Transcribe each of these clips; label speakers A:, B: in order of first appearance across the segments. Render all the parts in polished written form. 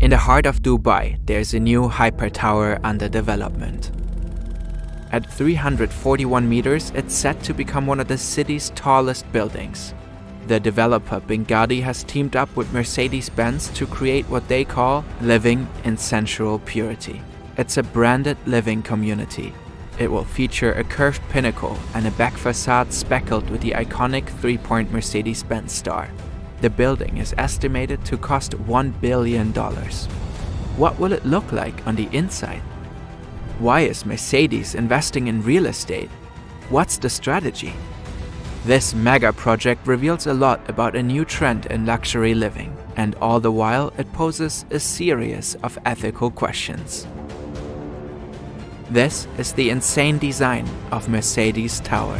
A: In the heart of Dubai, there's a new hyper tower under development. At 341 meters, it's set to become one of the city's tallest buildings. The developer Bengadi has teamed up with Mercedes-Benz to create what they call living in sensual purity. It's a branded living community. It will feature a curved pinnacle and a back facade speckled with the iconic 3-point Mercedes-Benz star. The building is estimated to cost $1 billion. What will it look like on the inside? Why is Mercedes investing in real estate? What's the strategy? This mega project reveals a lot about a new trend in luxury living, and all the while it poses a series of ethical questions. This is the insane design of Mercedes Tower.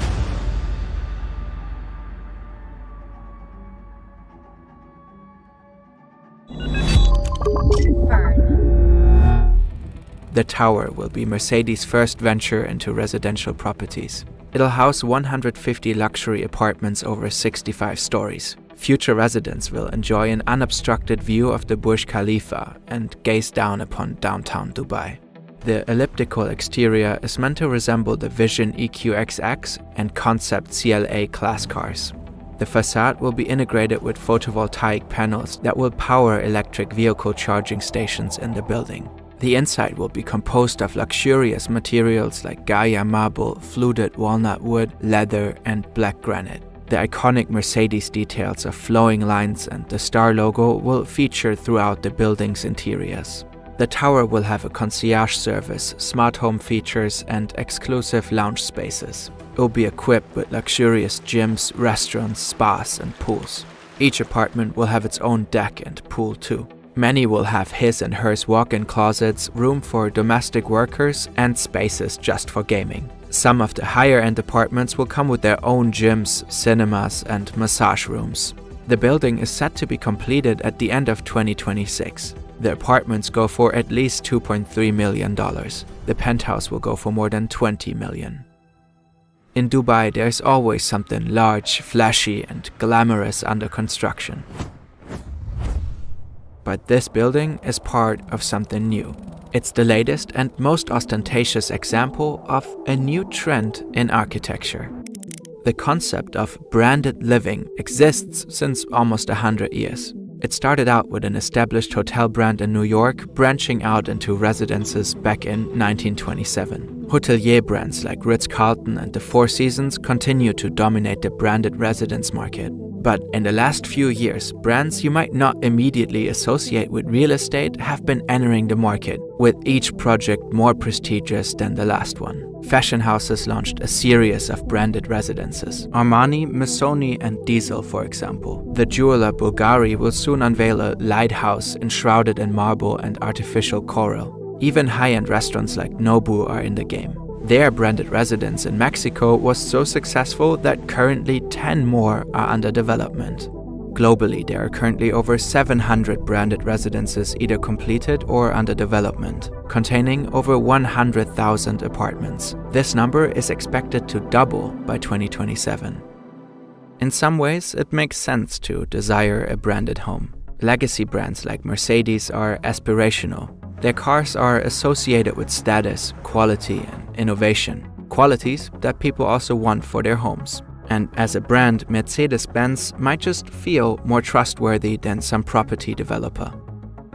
A: The tower will be Mercedes' first venture into residential properties. It'll house 150 luxury apartments over 65 stories. Future residents will enjoy an unobstructed view of the Burj Khalifa and gaze down upon downtown Dubai. The elliptical exterior is meant to resemble the Vision EQXX and Concept CLA class cars. The facade will be integrated with photovoltaic panels that will power electric vehicle charging stations in the building. The inside will be composed of luxurious materials like Gaia marble, fluted walnut wood, leather, and black granite. The iconic Mercedes details of flowing lines and the star logo will feature throughout the building's interiors. The tower will have a concierge service, smart home features, and exclusive lounge spaces. It will be equipped with luxurious gyms, restaurants, spas, and pools. Each apartment will have its own deck and pool too. Many will have his and hers walk-in closets, room for domestic workers, and spaces just for gaming. Some of the higher-end apartments will come with their own gyms, cinemas, and massage rooms. The building is set to be completed at the end of 2026. The apartments go for at least $2.3 million. The penthouse will go for more than $20 million. In Dubai, there's always something large, flashy, and glamorous under construction. But this building is part of something new. It's the latest and most ostentatious example of a new trend in architecture. The concept of branded living exists since almost 100 years. It started out with an established hotel brand in New York, branching out into residences back in 1927. Hotelier brands like Ritz-Carlton and the Four Seasons continue to dominate the branded residence market. But in the last few years, brands you might not immediately associate with real estate have been entering the market, with each project more prestigious than the last one. Fashion houses launched a series of branded residences. Armani, Missoni, and Diesel, for example. The jeweler Bulgari will soon unveil a lighthouse enshrouded in marble and artificial coral. Even high-end restaurants like Nobu are in the game. Their branded residence in Mexico was so successful that currently 10 more are under development. Globally, there are currently over 700 branded residences either completed or under development, containing over 100,000 apartments. This number is expected to double by 2027. In some ways, it makes sense to desire a branded home. Legacy brands like Mercedes are aspirational. Their cars are associated with status, quality, and innovation, qualities that people also want for their homes. And as a brand, Mercedes-Benz might just feel more trustworthy than some property developer.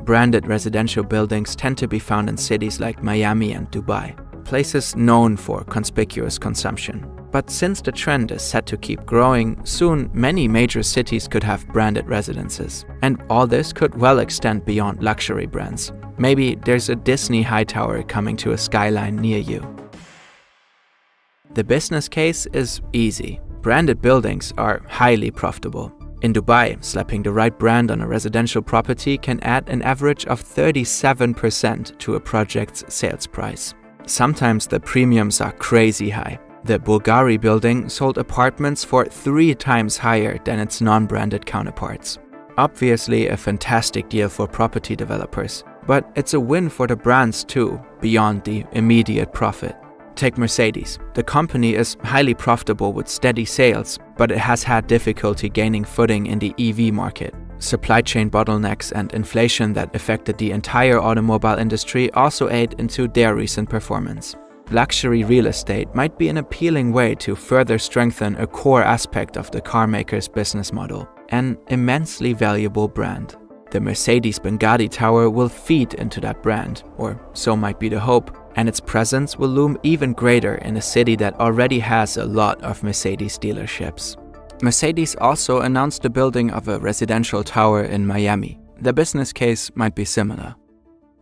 A: Branded residential buildings tend to be found in cities like Miami and Dubai, places known for conspicuous consumption. But since the trend is set to keep growing, soon many major cities could have branded residences. And all this could well extend beyond luxury brands. Maybe there's a Disney Hightower coming to a skyline near you. The business case is easy. Branded buildings are highly profitable. In Dubai, slapping the right brand on a residential property can add an average of 37% to a project's sales price. Sometimes the premiums are crazy high. The Bulgari building sold apartments for 3 times higher than its non-branded counterparts. Obviously a fantastic deal for property developers, but it's a win for the brands too, beyond the immediate profit. Take Mercedes. The company is highly profitable with steady sales, but it has had difficulty gaining footing in the EV market. Supply chain bottlenecks and inflation that affected the entire automobile industry also ate into their recent performance. Luxury real estate might be an appealing way to further strengthen a core aspect of the carmaker's business model, an immensely valuable brand. The Mercedes Bugatti Tower will feed into that brand, or so might be the hope, and its presence will loom even greater in a city that already has a lot of Mercedes dealerships. Mercedes also announced the building of a residential tower in Miami. The business case might be similar.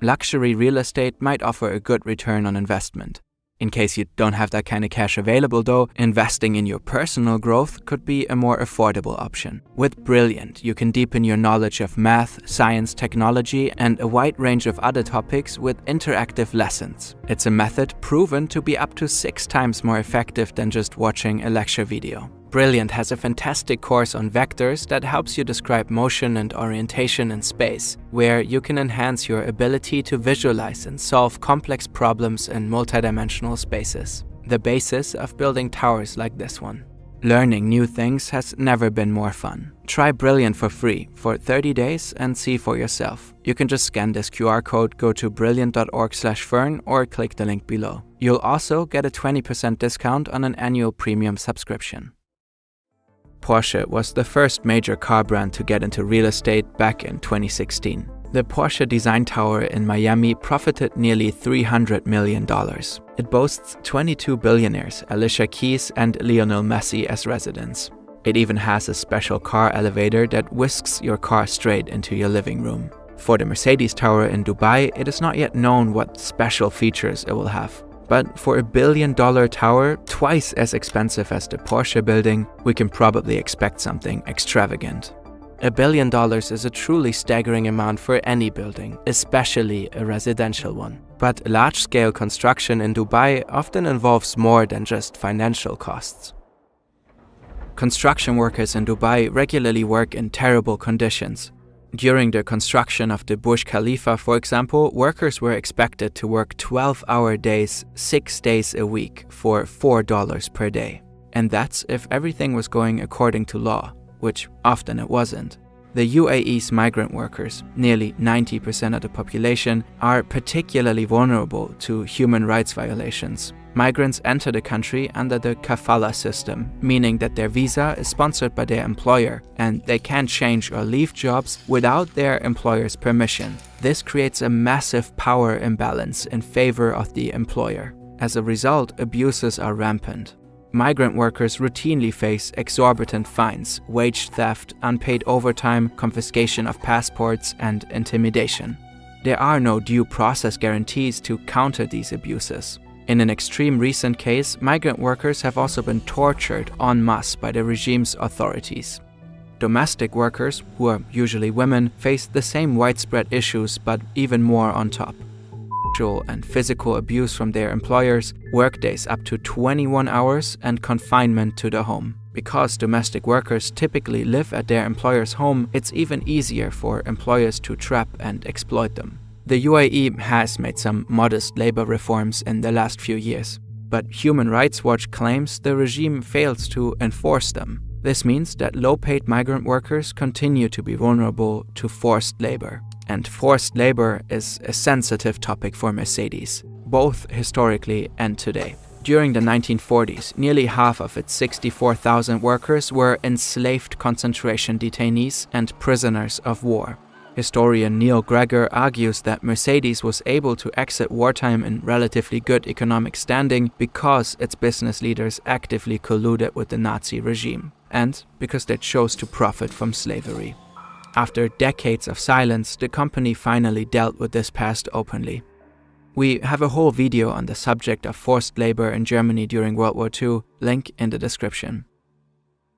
A: Luxury real estate might offer a good return on investment. In case you don't have that kind of cash available though, investing in your personal growth could be a more affordable option. With Brilliant, you can deepen your knowledge of math, science, technology, and a wide range of other topics with interactive lessons. It's a method proven to be up to 6 times more effective than just watching a lecture video. Brilliant has a fantastic course on vectors that helps you describe motion and orientation in space, where you can enhance your ability to visualize and solve complex problems in multidimensional spaces. The basis of building towers like this one. Learning new things has never been more fun. Try Brilliant for free for 30 days and see for yourself. You can just scan this QR code, go to brilliant.org/fern or click the link below. You'll also get a 20% discount on an annual premium subscription. Porsche was the first major car brand to get into real estate back in 2016. The Porsche Design Tower in Miami profited nearly $300 million. It boasts 22 billionaires, Alicia Keys and Lionel Messi as residents. It even has a special car elevator that whisks your car straight into your living room. For the Mercedes Tower in Dubai, it is not yet known what special features it will have. But for $1 billion tower, twice as expensive as the Porsche building, we can probably expect something extravagant. $1 billion is a truly staggering amount for any building, especially a residential one. But large-scale construction in Dubai often involves more than just financial costs. Construction workers in Dubai regularly work in terrible conditions. During the construction of the Burj Khalifa, for example, workers were expected to work 12-hour days, 6 days a week for $4 per day. And that's if everything was going according to law, which often it wasn't. The UAE's migrant workers, nearly 90% of the population, are particularly vulnerable to human rights violations. Migrants enter the country under the kafala system, meaning that their visa is sponsored by their employer and they can't change or leave jobs without their employer's permission. This creates a massive power imbalance in favor of the employer. As a result, abuses are rampant. Migrant workers routinely face exorbitant fines, wage theft, unpaid overtime, confiscation of passports, and intimidation. There are no due process guarantees to counter these abuses. In an extreme recent case, migrant workers have also been tortured en masse by the regime's authorities. Domestic workers, who are usually women, face the same widespread issues but even more on top. Sexual and physical abuse from their employers, workdays up to 21 hours, and confinement to the home. Because domestic workers typically live at their employer's home, it's even easier for employers to trap and exploit them. The UAE has made some modest labor reforms in the last few years, but Human Rights Watch claims the regime fails to enforce them. This means that low-paid migrant workers continue to be vulnerable to forced labor. And forced labor is a sensitive topic for Mercedes, both historically and today. During the 1940s, nearly half of its 64,000 workers were enslaved concentration detainees and prisoners of war. Historian Neil Gregor argues that Mercedes was able to exit wartime in relatively good economic standing because its business leaders actively colluded with the Nazi regime, and because they chose to profit from slavery. After decades of silence, the company finally dealt with this past openly. We have a whole video on the subject of forced labor in Germany during World War II, link in the description.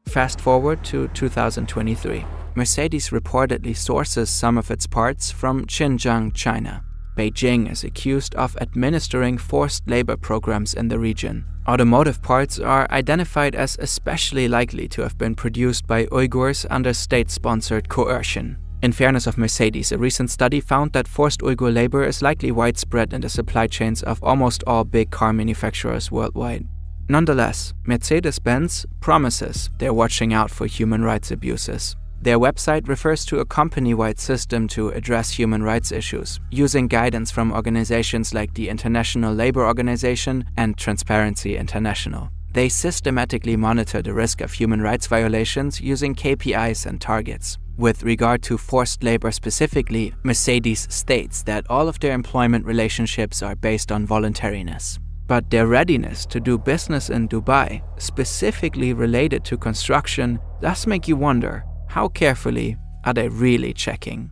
A: Fast forward to 2023. Mercedes reportedly sources some of its parts from Xinjiang, China. Beijing is accused of administering forced labor programs in the region. Automotive parts are identified as especially likely to have been produced by Uyghurs under state-sponsored coercion. In fairness of Mercedes, a recent study found that forced Uyghur labor is likely widespread in the supply chains of almost all big car manufacturers worldwide. Nonetheless, Mercedes-Benz promises they're watching out for human rights abuses. Their website refers to a company-wide system to address human rights issues, using guidance from organizations like the International Labour Organization and Transparency International. They systematically monitor the risk of human rights violations using KPIs and targets. With regard to forced labor specifically, Mercedes states that all of their employment relationships are based on voluntariness. But their readiness to do business in Dubai, specifically related to construction, does make you wonder, how carefully are they really checking?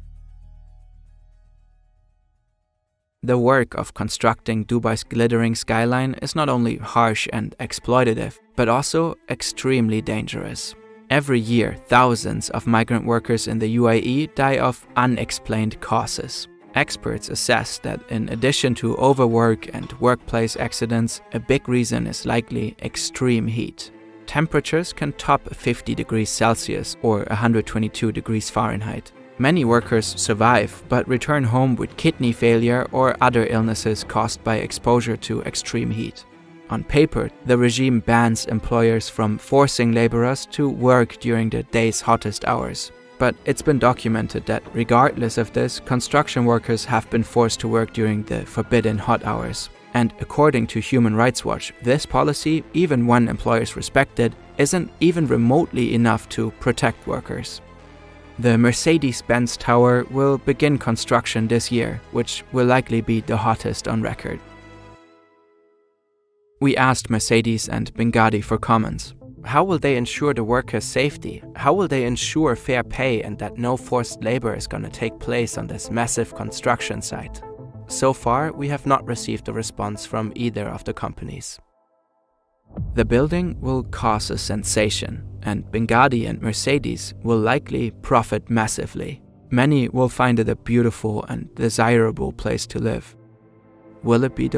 A: The work of constructing Dubai's glittering skyline is not only harsh and exploitative, but also extremely dangerous. Every year, thousands of migrant workers in the UAE die of unexplained causes. Experts assess that in addition to overwork and workplace accidents, a big reason is likely extreme heat. Temperatures can top 50 degrees Celsius or 122 degrees Fahrenheit. Many workers survive but return home with kidney failure or other illnesses caused by exposure to extreme heat. On paper, the regime bans employers from forcing laborers to work during the day's hottest hours. But it's been documented that regardless of this, construction workers have been forced to work during the forbidden hot hours. And according to Human Rights Watch, this policy, even when employers respect it, isn't even remotely enough to protect workers. The Mercedes-Benz Tower will begin construction this year, which will likely be the hottest on record. We asked Mercedes and Bengadi for comments. How will they ensure the workers' safety? How will they ensure fair pay and that no forced labor is going to take place on this massive construction site? So far, we have not received a response from either of the companies. The building will cause a sensation, and Bengadi and Mercedes will likely profit massively. Many will find it a beautiful and desirable place to live. Will it be though?